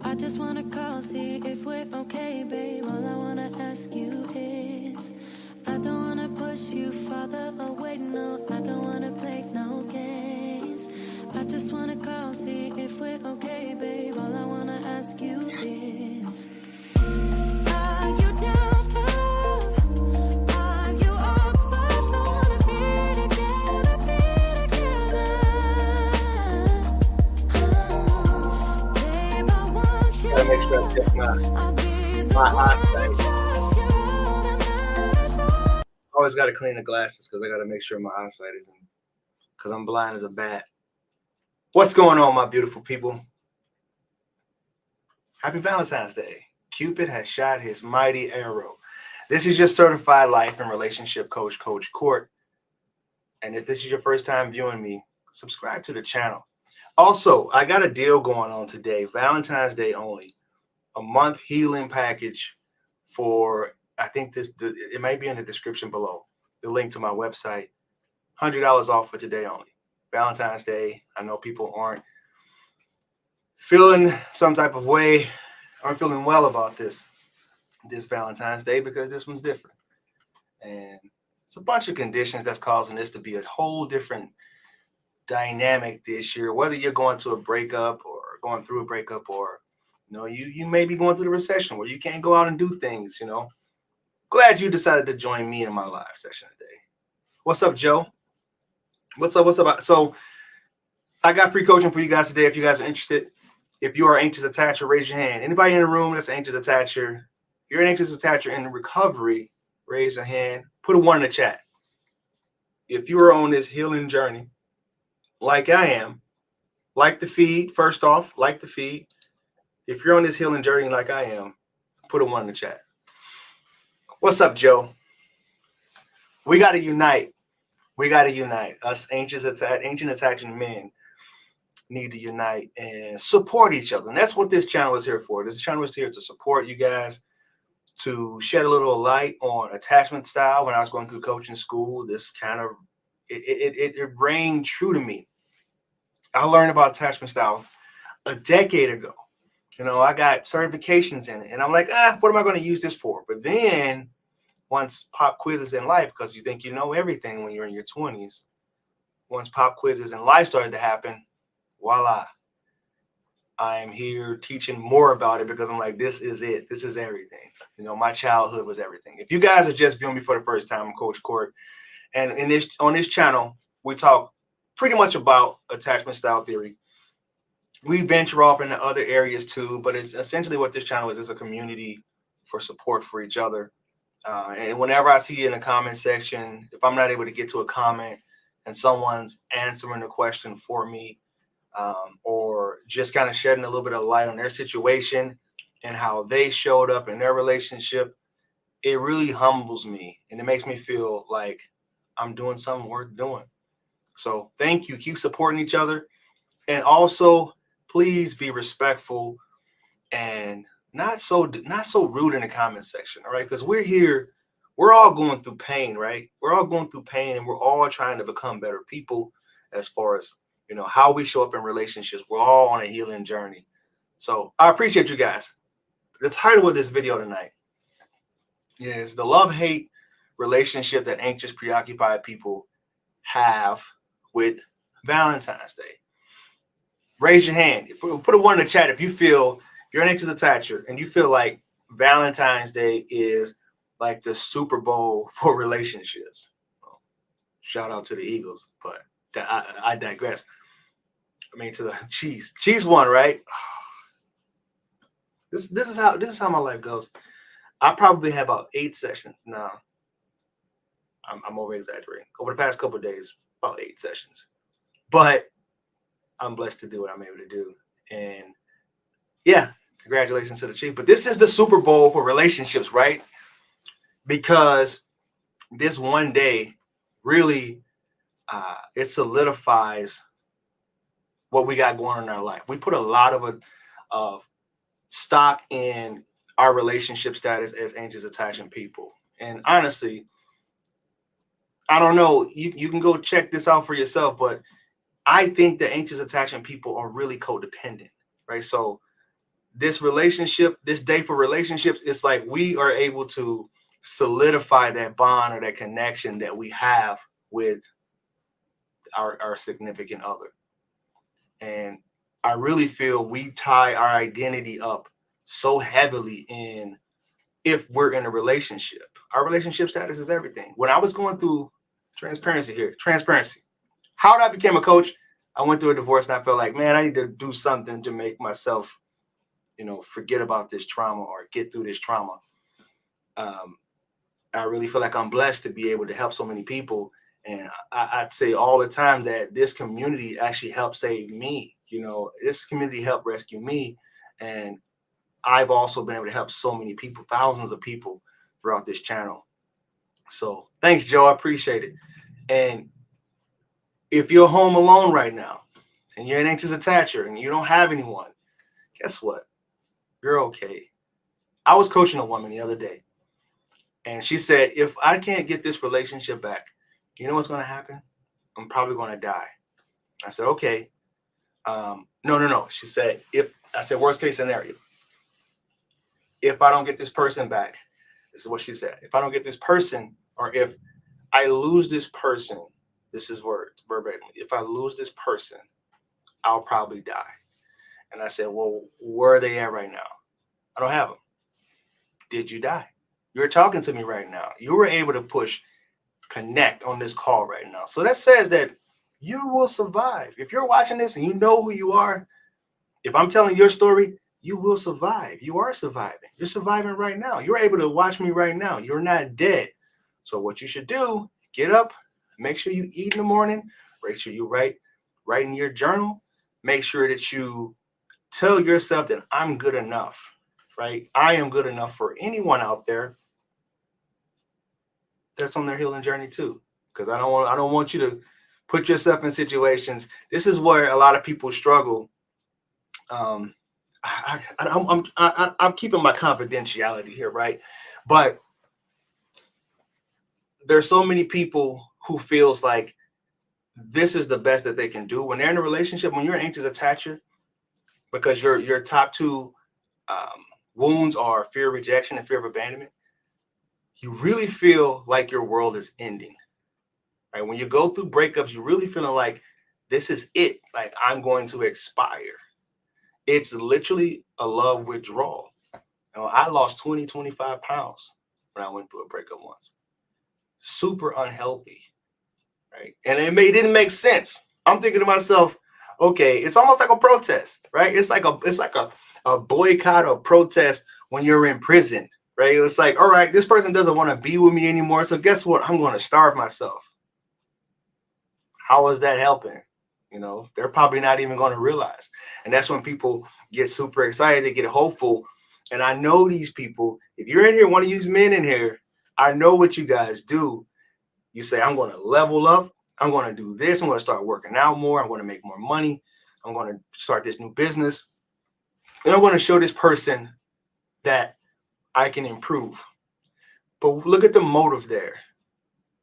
I just wanna call, see if we're okay, babe. All I wanna ask you is, I don't wanna push you farther away, no. I don't wanna play no games. I just wanna call, see if we're okay, babe. All I wanna ask you is, are you down for love? Are you up for someone to be together, be together? Babe, I want you. Gotta make sure I check I'll be the my one eyesight. to trust you. That matters all. Always gotta clean the glasses because I gotta make sure my eyesight isn't, because I'm blind as a bat. What's going on, my beautiful people? Happy Valentine's Day. Cupid has shot his mighty arrow. This is your certified life and relationship coach, Coach Court. And if this is your first time viewing me, subscribe to the channel. Also, I got a deal going on today, Valentine's Day only, a month healing package for, I think it may be in the description below, the link to my website, $100 off for today only. Valentine's Day. I know people aren't feeling some type of way, aren't feeling well about this Valentine's Day because this one's different. And it's a bunch of conditions that's causing this to be a whole different dynamic this year, whether you're going to a breakup or going through a breakup, or you may be going through the recession where you can't go out and do things. Glad you decided to join me in my live session today. What's up, Joe? What's up? So I got free coaching for you guys today if you guys are interested. If you are an anxious attacher, raise your hand. Anybody in the room that's an anxious attacher, you're an anxious attacher in recovery, raise your hand. Put a 1 in the chat. If you are on this healing journey, like I am, like the feed, first off, like the feed. If you're on this healing journey like I am, put a 1 in the chat. What's up, Joe? We got to unite. We got to unite. Us ancient attaching men need to unite and support each other. And that's what this channel is here for. This channel is here to support you guys, to shed a little light on attachment style. When I was going through coaching school, this kind of, it rang true to me. I learned about attachment styles a decade ago. I got certifications in it. And I'm like, what am I going to use this for? But then once pop quizzes in life, because you think you know everything when you're in your 20s, once pop quizzes in life started to happen, voila, I am here teaching more about it because I'm like, this is it. This is everything. My childhood was everything. If you guys are just viewing me for the first time, I'm Coach Court. And on this channel, we talk pretty much about attachment style theory. We venture off into other areas too, but it's essentially what this channel is a community for support for each other. And whenever I see in the comment section, if I'm not able to get to a comment and someone's answering the question for me, or just kind of shedding a little bit of light on their situation and how they showed up in their relationship, it really humbles me and it makes me feel like I'm doing something worth doing. So thank you. Keep supporting each other. And also, please be respectful and not so rude in the comment section. All right. Because we're all going through pain, right? We're all going through pain and we're all trying to become better people as far as, how we show up in relationships. We're all on a healing journey. So I appreciate you guys. The title of this video tonight is the love-hate relationship that anxious, preoccupied people have with Valentine's Day. Raise your hand. Put a 1 in the chat if you feel you're an anxious attacher and you feel like Valentine's Day is like the Super Bowl for relationships. Well, shout out to the Eagles, but I digress. I mean, to the Chiefs won, right? This is how my life goes. I probably have about 8 sessions. No, I'm over exaggerating. Over the past couple of days, about 8 sessions. But I'm blessed to do what I'm able to do. And yeah, congratulations to the Chiefs. But this is the Super Bowl for relationships, right? Because this one day really it solidifies what we got going on in our life. We put a lot of stock in our relationship status as anxious attaching people. And honestly, I don't know, you can go check this out for yourself, but I think that anxious attaching people are really codependent, right? So this relationship, this day for relationships, it's like we are able to solidify that bond or that connection that we have with our significant other. And I really feel we tie our identity up so heavily in if we're in a relationship. Our relationship status is everything. When I was going through transparency, how I became a coach, I went through a divorce and I felt like, man, I need to do something to make myself, forget about this trauma or get through this trauma. I really feel like I'm blessed to be able to help so many people. And I'd say all the time that this community actually helped save me. This community helped rescue me. And I've also been able to help so many people, thousands of people throughout this channel. So thanks, Joe. I appreciate it. And if you're home alone right now and you're an anxious attacher and you don't have anyone, guess what? You're okay. I was coaching a woman the other day and she said, if I can't get this relationship back, you know what's going to happen? I'm probably going to die. I said, okay. No. She said, I said, worst case scenario, if I don't get this person back, this is what she said. If I don't get this person, or if I lose this person, this is verbatim. If I lose this person, I'll probably die. And I said, well, where are they at right now? I don't have them. Did you die? You're talking to me right now. You were able to connect on this call right now. So that says that you will survive. If you're watching this and you know who you are, if I'm telling your story, you will survive. You are surviving. You're surviving right now. You're able to watch me right now. You're not dead. So what you should do, get up, make sure you eat in the morning, make sure you write in your journal, make sure that you tell yourself that I'm good enough, right? I am good enough for anyone out there that's on their healing journey too. Because I don't want you to put yourself in situations. This is where a lot of people struggle. I'm keeping my confidentiality here, right? But there's so many people who feels like this is the best that they can do when they're in a relationship. When you're an anxious attacher, because your top two wounds are fear of rejection and fear of abandonment, you really feel like your world is ending. Right? When you go through breakups, you really feeling like this is it. Like I'm going to expire. It's literally a love withdrawal. I lost 20, 25 pounds when I went through a breakup once. Super unhealthy, right? And it didn't make sense. I'm thinking to myself, okay, it's almost like a protest, right? It's like a boycott or protest when you're in prison, right? It's like, all right, this person doesn't want to be with me anymore. So guess what? I'm going to starve myself. How is that helping? They're probably not even going to realize. And that's when people get super excited, they get hopeful. And I know these people, if you're in here, one of these men in here, I know what you guys do. You say, I'm going to level up. I'm going to do this. I'm going to start working out more. I'm going to make more money. I'm going to start this new business. And I'm going to show this person that I can improve. But look at the motive there.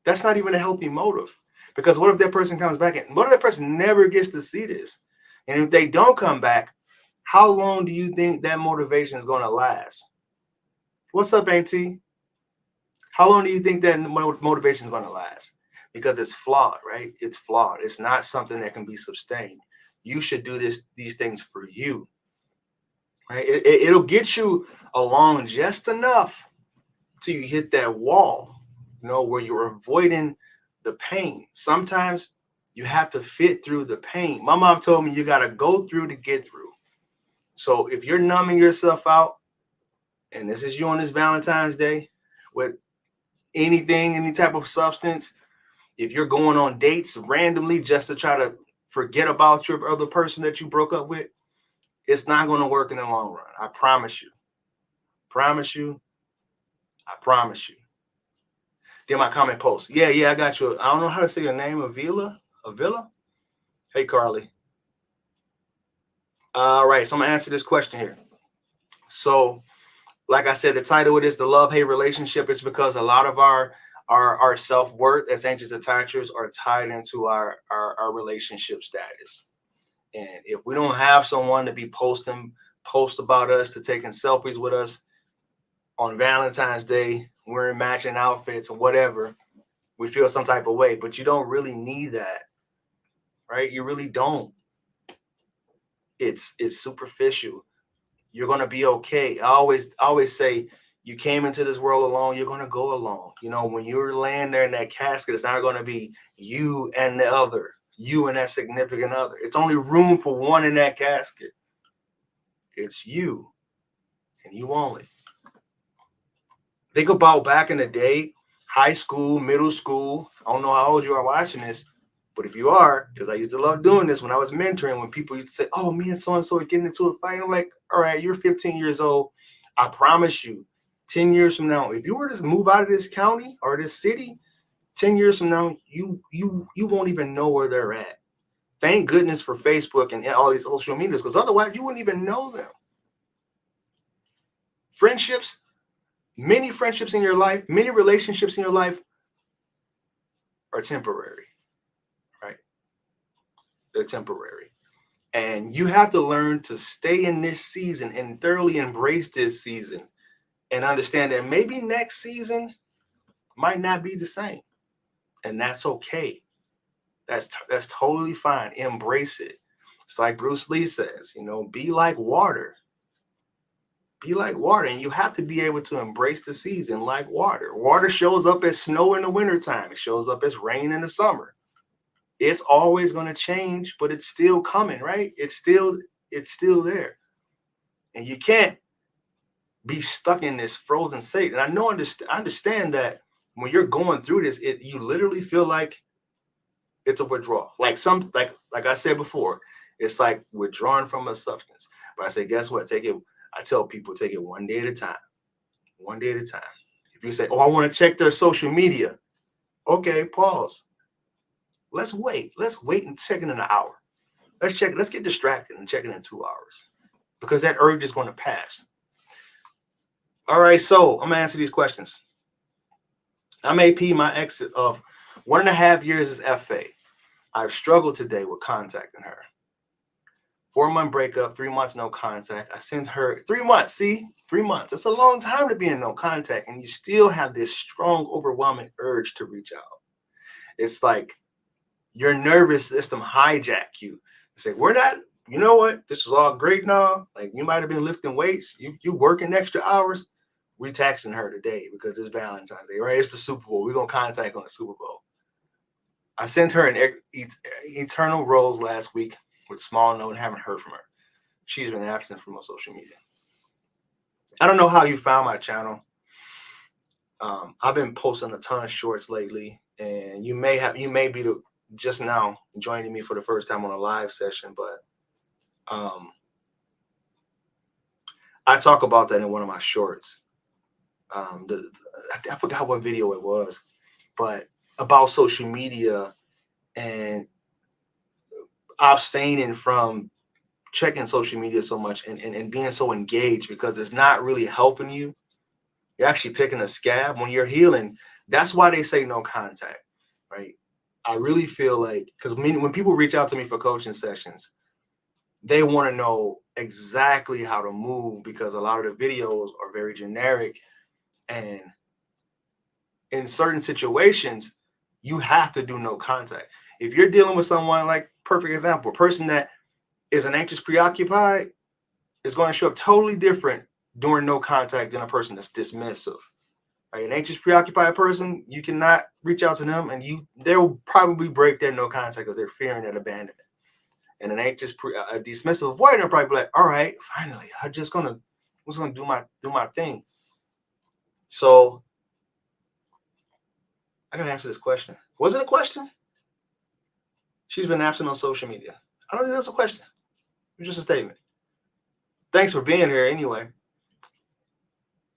That's not even a healthy motive. Because what if that person comes back and what if that person never gets to see this? And if they don't come back, how long do you think that motivation is going to last? What's up, Auntie? How long do you think that motivation is going to last? Because it's flawed, right? It's flawed. It's not something that can be sustained. You should do these things for you, right? It'll get you along just enough till you hit that wall, where you're avoiding the pain. Sometimes you have to fit through the pain. My mom told me you got to go through to get through. So if you're numbing yourself out, and this is you on this Valentine's Day with anything, any type of substance, if you're going on dates randomly just to try to forget about your other person that you broke up with, it's not going to work in the long run. I promise you. Promise you. I promise you. Then my comment post. Yeah, I got you. I don't know how to say your name. Avila? Hey, Carly. All right, so I'm going to answer this question here. So, like I said, the title of it is The Love-Hate Relationship. It's because a lot of our self-worth as anxious attachers are tied into our relationship status. And if we don't have someone to be posting post about us to taking selfies with us on Valentine's Day, wearing matching outfits or whatever, we feel some type of way. But you don't really need that, right? You really don't. It's superficial. You're gonna be okay. I always say, you came into this world alone, you're gonna go alone. You know, when you're laying there in that casket, it's not gonna be you and the other, you and that significant other. It's only room for one in that casket. It's you and you only. Think about back in the day, high school, middle school. I don't know how old you are watching this, but if you are, because I used to love doing this when I was mentoring, when people used to say, oh, me and so-and-so are getting into a fight. I'm like, all right, you're 15 years old. I promise you, 10 years from now, if you were to move out of this county or this city, 10 years from now, you won't even know where they're at. Thank goodness for Facebook and all these social medias, because otherwise you wouldn't even know them. Friendships, many friendships in your life, many relationships in your life are temporary, right? They're temporary. And you have to learn to stay in this season and thoroughly embrace this season and understand that maybe next season might not be the same. And that's okay. That's totally fine. Embrace it. It's like Bruce Lee says, you know, be like water. Be like water. And you have to be able to embrace the season like water. Water shows up as snow in the wintertime. It shows up as rain in the summer. It's always going to change, but it's still coming, right? It's still there. And you can't be stuck in this frozen state. And I understand that when you're going through this, you literally feel like it's a withdrawal. Like I said before, it's like withdrawing from a substance. But I say, guess what? I tell people, take it one day at a time. One day at a time. If you say, oh, I want to check their social media. Okay, pause. Let's wait and check it in an hour. Let's get distracted and check it in 2 hours, because that urge is going to pass. All right, so I'm gonna answer these questions. I'm AP. My exit of 1.5 years is FA. I've struggled today with contacting her. 4-month breakup, 3 months no contact. I sent her 3 months. See, 3 months. It's a long time to be in no contact, and you still have this strong, overwhelming urge to reach out. It's like your nervous system hijack you. Say, we're not, you know what? This is all great now. Like, you might have been lifting weights. You working extra hours. We're taxing her today because it's Valentine's Day, right? It's the Super Bowl. We're going to contact on the Super Bowl. I sent her an eternal rose last week with small note and haven't heard from her. She's been absent from my social media. I don't know how you found my channel. I've been posting a ton of shorts lately, and you may be just now joining me for the first time on a live session, but I talk about that in one of my shorts. I forgot what video it was, but about social media and abstaining from checking social media so much and being so engaged, because it's not really helping you. You're actually picking a scab. When you're healing, that's why they say no contact, right? I really feel like, because when people reach out to me for coaching sessions, they want to know exactly how to move, because a lot of the videos are very generic. And in certain situations, you have to do no contact. If you're dealing with someone, like, perfect example, a person that is an anxious preoccupied is going to show up totally different during no contact than a person that's dismissive. Right? An anxious preoccupied person, you cannot reach out to them, and they'll probably break their no contact because they're fearing that abandonment. And an anxious, a dismissive avoider probably be like, all right, finally, I'm just gonna do my thing. So I gotta answer this question. Was it a question? She's been absent on social media. I don't think that's a question. It's just a statement. Thanks for being here anyway.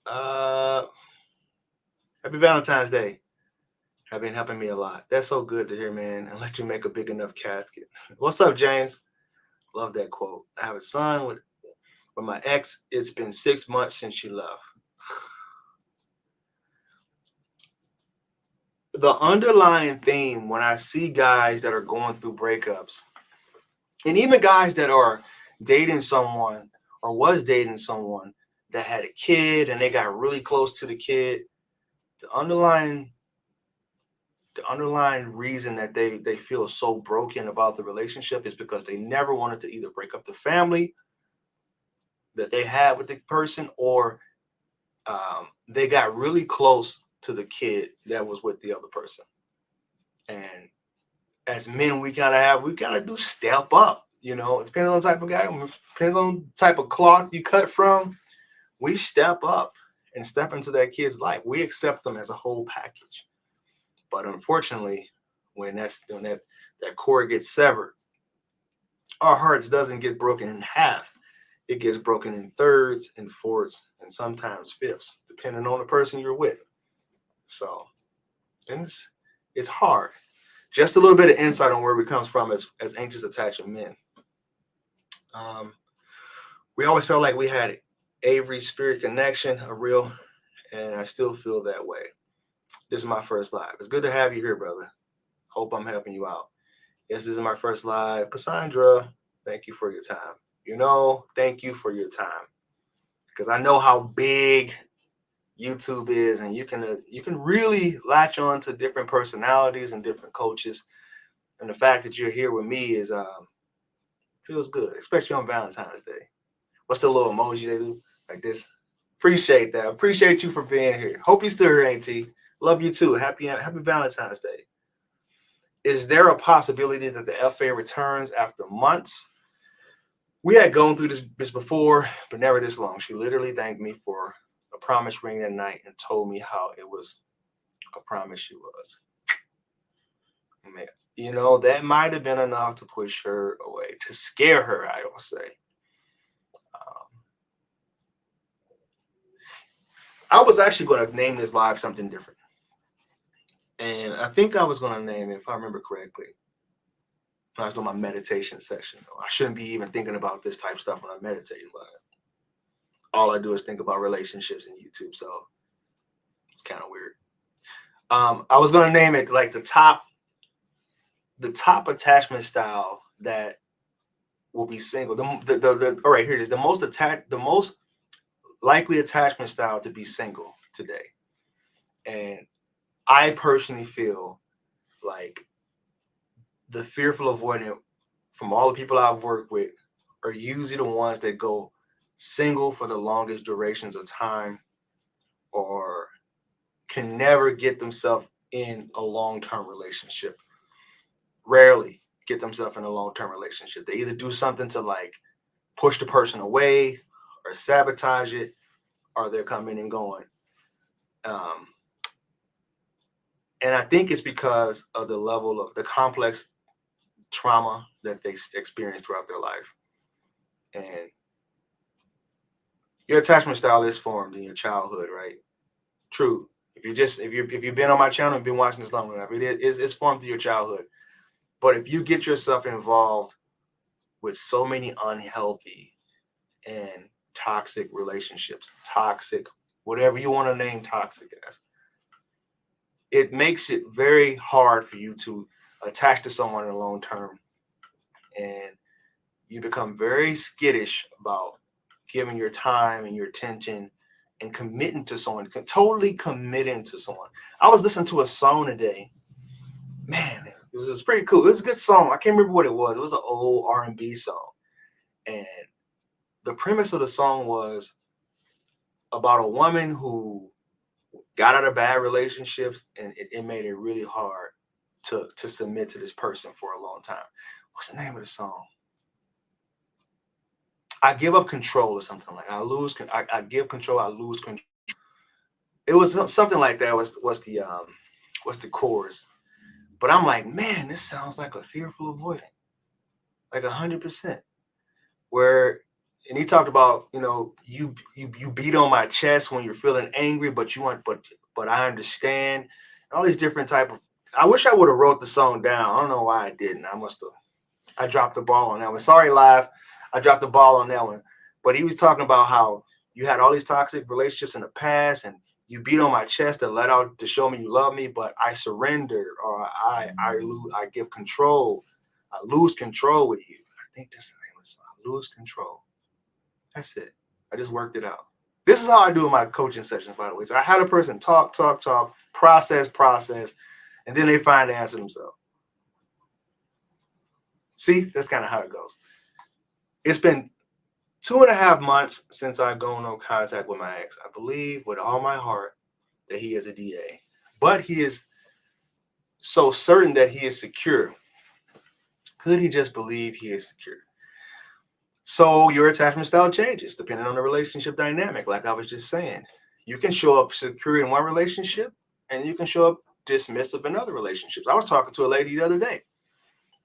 Happy Valentine's Day. Have been helping me a lot. That's so good to hear, man. And let you make a big enough casket. What's up, James? Love that quote. I have a son with my ex. It's been 6 months since she left. The underlying theme when I see guys that are going through breakups, and even guys that are dating someone or was dating someone that had a kid and they got really close to the kid, the underlying reason that they feel so broken about the relationship is because they never wanted to either break up the family that they had with the person, or they got really close to the kid that was with the other person. And as men, we gotta do step up. You know, it depends on the type of guy, depends on the type of cloth you cut from. We step up and step into that kid's life. We accept them as a whole package. But unfortunately, when that cord gets severed, our hearts doesn't get broken in half. It gets broken in thirds and fourths and sometimes fifths, depending on the person you're with. So, and it's hard. Just a little bit of insight on where we comes from as anxious attachment men. We always felt like we had Avery spirit connection, a real, and I still feel that way. This is my first live. It's good to have you here, brother. Hope I'm helping you out. Yes, this is my first live. Cassandra, thank you for your time. Thank you for your time. Because I know how big YouTube is, and you can really latch on to different personalities and different coaches. And the fact that you're here with me is feels good, especially on Valentine's Day. What's the little emoji they do? Like this. Appreciate that. Appreciate you for being here. Hope you're still here, AT. Love you too. Happy Valentine's Day. Is there a possibility that the FA returns after months? We had gone through this before, but never this long. She literally thanked me for a promise ring that night and told me how it was a promise she was. Man, that might have been enough to push her away, to scare her, I will say. I was actually going to name this live something different. And I think I was going to name it, if I remember correctly, when I was doing my meditation session. I shouldn't be even thinking about this type of stuff when I'm meditating, but all I do is think about relationships and YouTube, so it's kind of weird. I was going to name it like the top attachment style that will be single. All right, here it is. The most likely attachment style to be single today. And I personally feel like the fearful avoidant from all the people I've worked with are usually the ones that go single for the longest durations of time, or can never get themselves in a long-term relationship. Rarely get themselves in a long-term relationship. They either do something to like push the person away or sabotage it, or they're coming and going. And I think it's because of the level of the complex trauma that they experience throughout their life. And your attachment style is formed in your childhood, right? True. If you've been on my channel and been watching this long enough, it's formed through your childhood. But if you get yourself involved with so many unhealthy and toxic relationships, toxic, whatever you want to name toxic as, it makes it very hard for you to attach to someone in the long term. And you become very skittish about giving your time and your attention and committing to someone, totally committing to someone. I was listening to a song today. Man, it was pretty cool. It was a good song. I can't remember what it was. It was an old R&B song. And the premise of the song was about a woman who got out of bad relationships, and it made it really hard to submit to this person for a long time. What's the name of the song? I give up control or something like that. I give control, I lose control. It was something like that was the chorus. But I'm like, man, this sounds like a fearful avoidant. Like 100%. And he talked about, you beat on my chest when you're feeling angry, but I understand. And all these different type of, I wish I would have wrote the song down. I don't know why I didn't. I dropped the ball on that one. Sorry, live. I dropped the ball on that one. But he was talking about how you had all these toxic relationships in the past, and you beat on my chest to show me you love me, but I surrender, or I give control. I lose control with you. I think that's the name of the song. I lose control. That's it. I just worked it out. This is how I do in my coaching sessions, by the way. So I had a person talk, process, and then they find the answer themselves. See, that's kind of how it goes. It's been 2.5 months since I've gone no contact with my ex. I believe with all my heart that he is a DA, but he is so certain that he is secure. Could he just believe he is secure? So your attachment style changes depending on the relationship dynamic. Like I was just saying, you can show up secure in one relationship and you can show up dismissive in other relationships. I was talking to a lady the other day.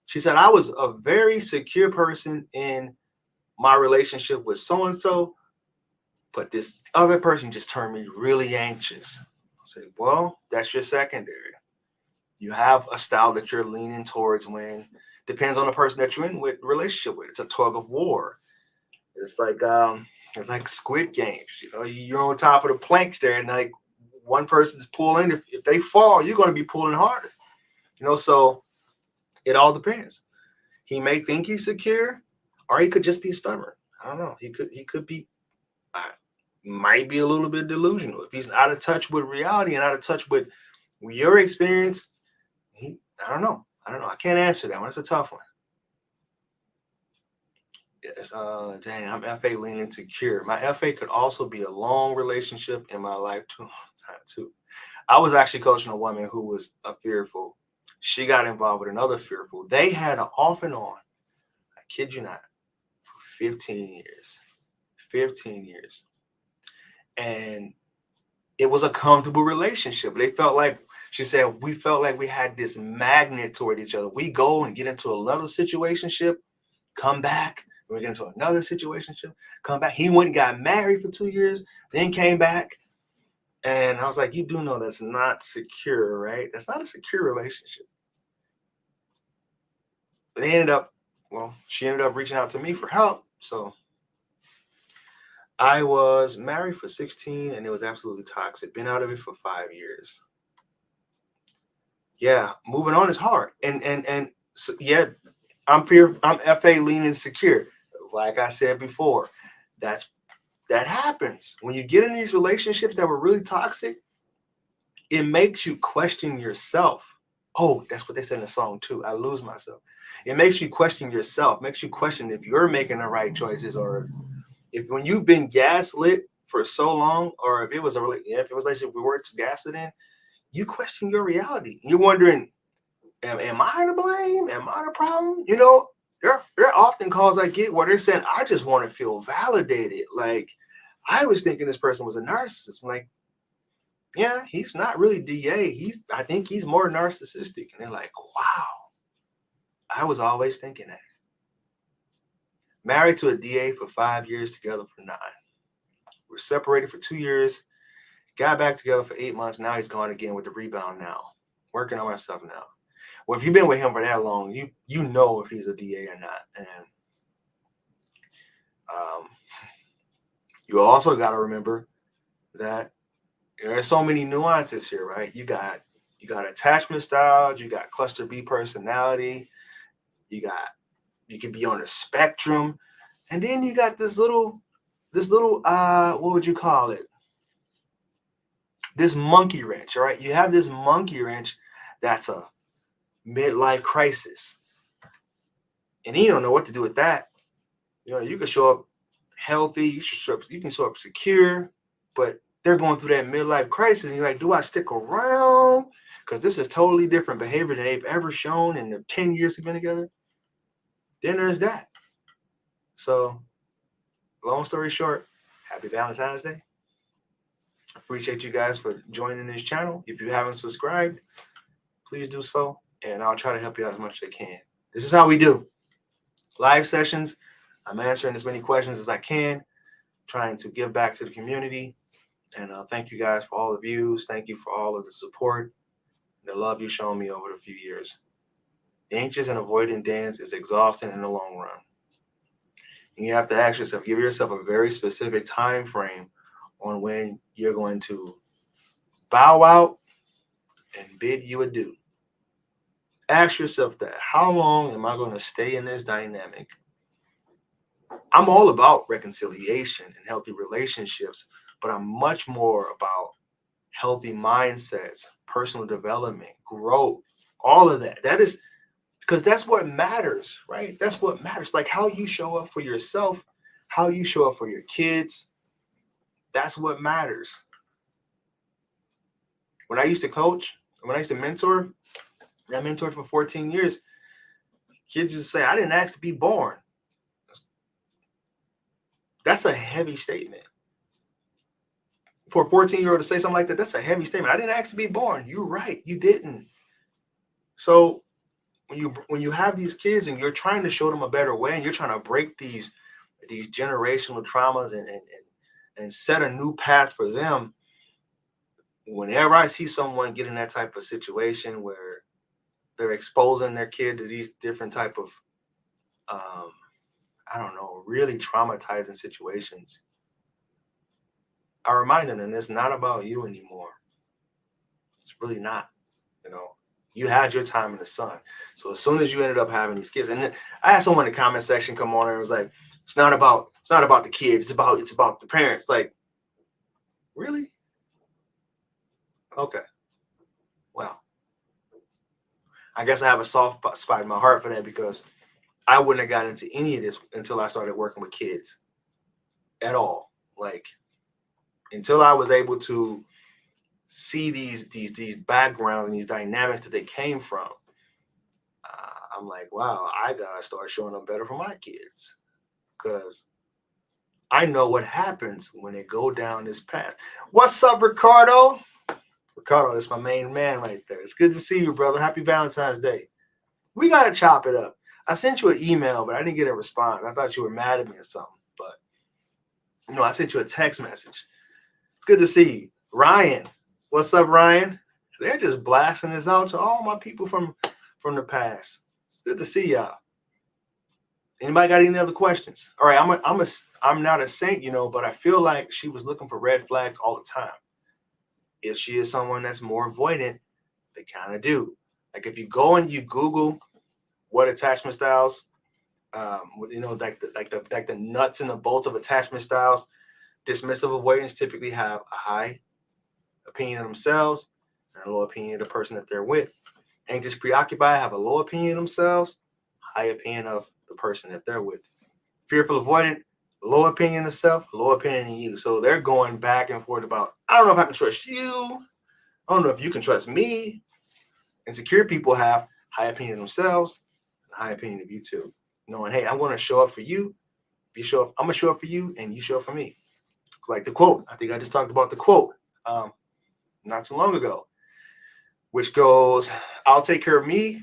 She said, I was a very secure person in my relationship with so-and-so, but this other person just turned me really anxious. I said, well, that's your secondary. You have a style that you're leaning towards when depends on the person that you're in with relationship with. It's a tug of war. It's like Squid Games. You know, you're on top of the planks there, and like one person's pulling. If they fall, you're going to be pulling harder. You know, so it all depends. He may think he's secure, or he could just be stubborn. I don't know. He could be might be a little bit delusional. If he's out of touch with reality and out of touch with your experience, I don't know. I can't answer that one. It's a tough one. Yes, dang, I'm FA leaning secure. My FA could also be a long relationship in my life too. I was actually coaching a woman who was a fearful. She got involved with another fearful. They had an off and on, I kid you not, for 15 years. 15 years. And it was a comfortable relationship. They felt like, she said, we felt like we had this magnet toward each other. We go and get into another situationship, come back, and we get into another situationship, come back. He went and got married for 2 years, then came back. And I was like, you do know that's not secure, right? That's not a secure relationship. But she ended up reaching out to me for help. So I was married for 16 and it was absolutely toxic. Been out of it for 5 years. Yeah, moving on is hard. And so, yeah, I'm FA leaning secure. Like I said before, that happens. When you get in these relationships that were really toxic, it makes you question yourself. Oh, that's what they said in the song too. I lose myself. It makes you question yourself, makes you question if you're making the right choices, or if when you've been gaslit for so long, or if it was relationship we were to gas it in, you question your reality. You're wondering, am I to blame? Am I the problem? You know, there are often calls I get where they're saying, I just want to feel validated. Like, I was thinking this person was a narcissist. I'm like, yeah, he's not really DA. I think he's more narcissistic. And they're like, wow, I was always thinking that. Married to a DA for 5 years, together for 9. We're separated for 2 years, got back together for 8 months. Now he's gone again with the rebound now. Working on myself now. Well, if you've been with him for that long, you know if he's a DA or not. And you also got to remember that there are so many nuances here, right? You got attachment styles, you got cluster B personality, you can be on a spectrum, and then you got this little what would you call it? This monkey wrench, all right? You have this monkey wrench that's a midlife crisis. And you don't know what to do with that. You know, you can show up healthy, you can show up secure, but they're going through that midlife crisis. And you're like, do I stick around? Because this is totally different behavior than they've ever shown in the 10 years we've been together. Then there's that. So, long story short, happy Valentine's Day. Appreciate you guys for joining this channel. If you haven't subscribed, please do so. And I'll try to help you out as much as I can. This is how we do. Live sessions. I'm answering as many questions as I can, trying to give back to the community. And thank you guys for all the views. Thank you for all of the support, the love you've shown me over the few years. Anxious and avoidant dance is exhausting in the long run. And you have to ask yourself, give yourself a very specific time frame on when you're going to bow out and bid you adieu. Ask yourself that. How long am I going to stay in this dynamic I'm all about reconciliation and healthy relationships, but I'm much more about healthy mindsets, personal development, growth, all of that. That is because that's what matters, right? That's what matters. Like how you show up for yourself, how you show up for your kids. That's what matters. When I used to coach, when I used to mentor, I mentored for 14 years. Kids just say, I didn't ask to be born. That's a heavy statement. For a 14-year-old to say something like that, that's a heavy statement. I didn't ask to be born. You're right. You didn't. So when you have these kids and you're trying to show them a better way and you're trying to break these generational traumas and set a new path for them, whenever I see someone get in that type of situation where they're exposing their kid to these different type of I don't know, really traumatizing situations, I remind them, and it's not about you anymore. It's really not. You know, you had your time in the sun. So as soon as you ended up having these kids, and then I had someone in the comment section come on and it was like, it's not about the kids, it's about the parents. Like, really? Okay. Well, I guess I have a soft spot in my heart for that because I wouldn't have gotten into any of this until I started working with kids at all. Like until I was able to see these backgrounds and these dynamics that they came from, I'm like, wow, I gotta start showing them better for my kids because I know what happens when they go down this path. What's up, Ricardo? Ricardo, that's my main man right there. It's good to see you, brother. Happy Valentine's Day. We gotta chop it up. I sent you an email, but I didn't get a response. I thought you were mad at me or something. But I sent you a text message. It's good to see you. Ryan, what's up, Ryan? They're just blasting this out to all my people from the past. It's good to see y'all. Anybody got any other questions? All right, I'm not a saint, but I feel like she was looking for red flags all the time. If she is someone that's more avoidant, they kind of do. Like if you go and you Google what attachment styles, like the nuts and the bolts of attachment styles, dismissive avoidance typically have a high opinion of themselves and a low opinion of the person that they're with. Anxious preoccupied have a low opinion of themselves, high opinion of the person that they're with. Fearful avoidant, low opinion of self, low opinion of you. So they're going back and forth about, I don't know if I can trust you. I don't know if you can trust me. Insecure people have high opinion of themselves and high opinion of you too. Knowing, hey, I'm going to show up for you. I'm going to show up for you and you show up for me. It's like the quote. I think I just talked about the quote not too long ago, which goes, I'll take care of me.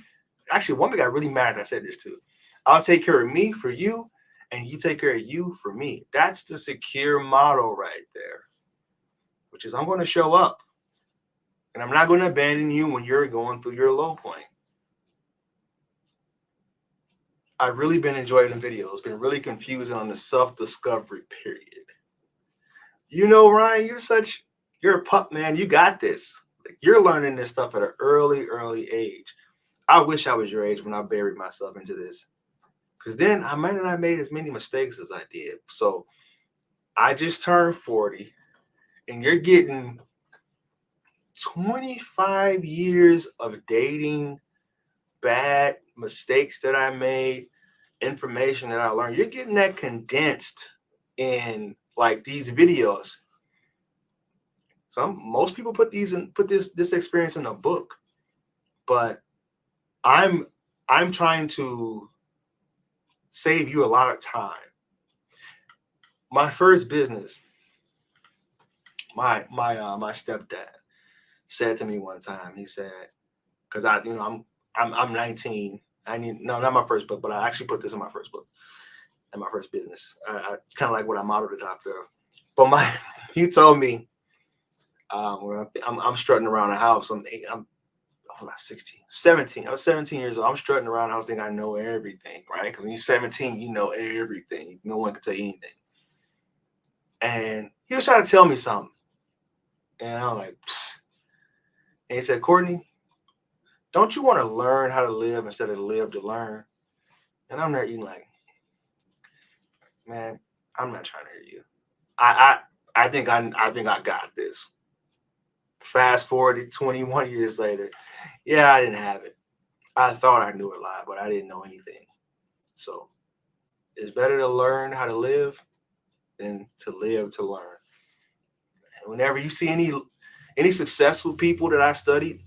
Actually, one thing got really mad that I said this too. I'll take care of me for you, and you take care of you for me. That's the secure model right there, which is I'm going to show up, and I'm not going to abandon you when you're going through your low point. I've really been enjoying the video. It's been really confusing on the self-discovery period. Ryan, you're a pup, man. You got this. Like you're learning this stuff at an early age. I wish I was your age when I buried myself into this. Because then I might not have made as many mistakes as I did. So I just turned 40 and you're getting 25 years of dating, bad mistakes that I made, information that I learned. You're getting that condensed in like these videos. Most people put this experience in a book, but I'm trying to save you a lot of time. My first business, my stepdad said to me one time, he said, because I'm 19. Not my first book, but I actually put this in my first book and my first business. I kind of like what I modeled it after. But he told me, I'm strutting around the house. I'm 16, 17. I was 17 years old. I'm strutting around the house thinking I know everything, right? Because when you're 17, you know everything. No one can tell you anything. And he was trying to tell me something. And I'm like, psst. And he said, Courtney, don't you want to learn how to live instead of live to learn? And I'm there eating like, man, I'm not trying to hear you. I think I got this. Fast forward to 21 years later. Yeah, I didn't have it. I thought I knew a lot, but I didn't know anything. So it's better to learn how to live than to live to learn. And whenever you see any successful people that I studied,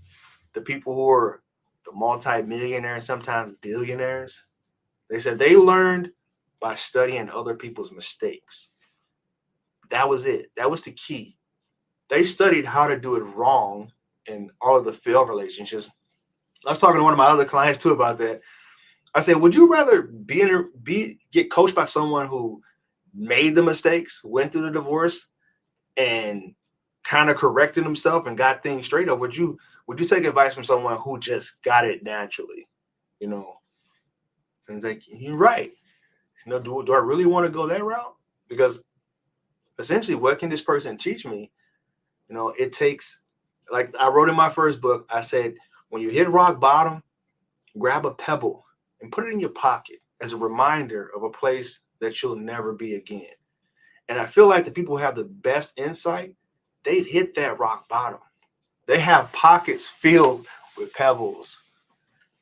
the people who are the multi-millionaires, sometimes billionaires, they said they learned by studying other people's mistakes. That was it. That was the key. They studied how to do it wrong in all of the failed relationships. I was talking to one of my other clients too about that. I said, would you rather get coached by someone who made the mistakes, went through the divorce, and kind of corrected himself and got things straight, or would you take advice from someone who just got it naturally? You know, and it's like, you're right. You know, do I really want to go that route? Because essentially, what can this person teach me? You know, it takes, like I wrote in my first book, I said, when you hit rock bottom, grab a pebble and put it in your pocket as a reminder of a place that you'll never be again. And I feel like the people who have the best insight, they've hit that rock bottom. They have pockets filled with pebbles,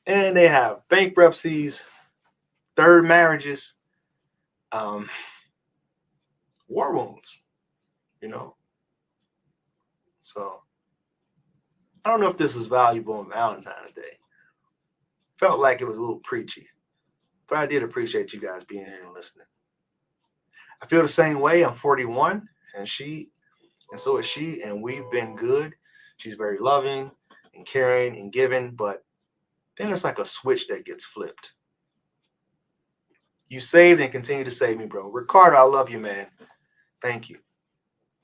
and they have bankruptcies, third marriages, war wounds, you know. So I don't know if this is valuable on Valentine's Day. Felt like it was a little preachy, but I did appreciate you guys being here and listening. I feel the same way. I'm 41, and so is she, and we've been good. She's very loving and caring and giving, but then it's like a switch that gets flipped. You saved and continue to save me, bro. Ricardo, I love you, man. Thank you.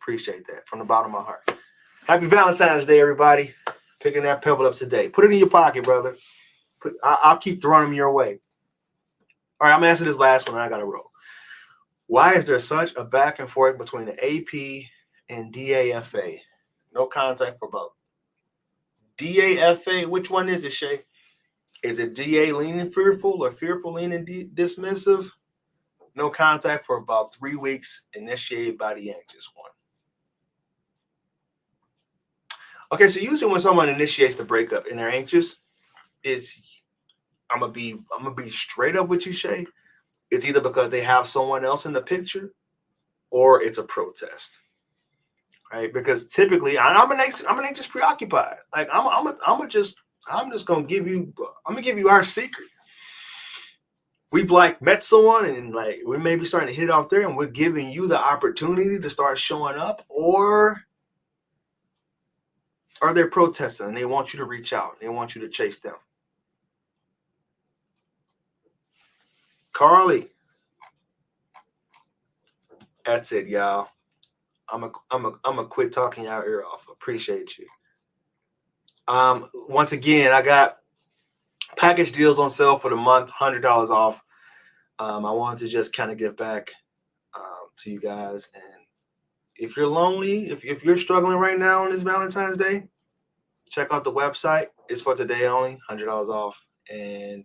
Appreciate that from the bottom of my heart. Happy Valentine's Day, everybody. Picking that pebble up today. Put it in your pocket, brother. I'll keep throwing them your way. All right, I'm answering this last one, and I got to roll. Why is there such a back and forth between the AP and DAFA? No contact for both. DAFA, which one is it, Shay? Is it DA leaning fearful or fearful leaning dismissive? No contact for about 3 weeks, initiated by the anxious one. Okay, so usually when someone initiates the breakup and they're anxious, I'm gonna be straight up with you, Shay. It's either because they have someone else in the picture, or it's a protest, right? Because typically, I'm an anxious preoccupied. Like I'm just gonna give you our secret. We've like met someone and like we may be starting to hit it off there, and we're giving you the opportunity to start showing up, or are they protesting and they want you to reach out? They want you to chase them. Carly, that's it, y'all. I'm a quit talking y'all ear off. Appreciate you. Once again, I got package deals on sale for the month, $100 off. I wanted to just kind of give back to you guys. And if you're lonely, if you're struggling right now on this Valentine's Day, check out the website. It's for today only, $100 off. And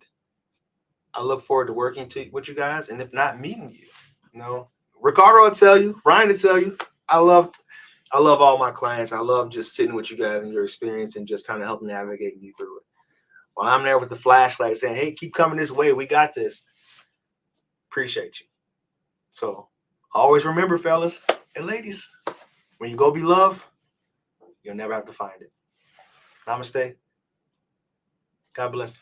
I look forward to working with you guys. And if not, meeting you. You know, Ricardo will tell you, Ryan will tell you. I love all my clients. I love just sitting with you guys and your experience and just kind of helping navigate you through it. While I'm there with the flashlight saying, hey, keep coming this way. We got this. Appreciate you. So always remember, fellas and ladies, when you go be loved, you'll never have to find it. Namaste. God bless.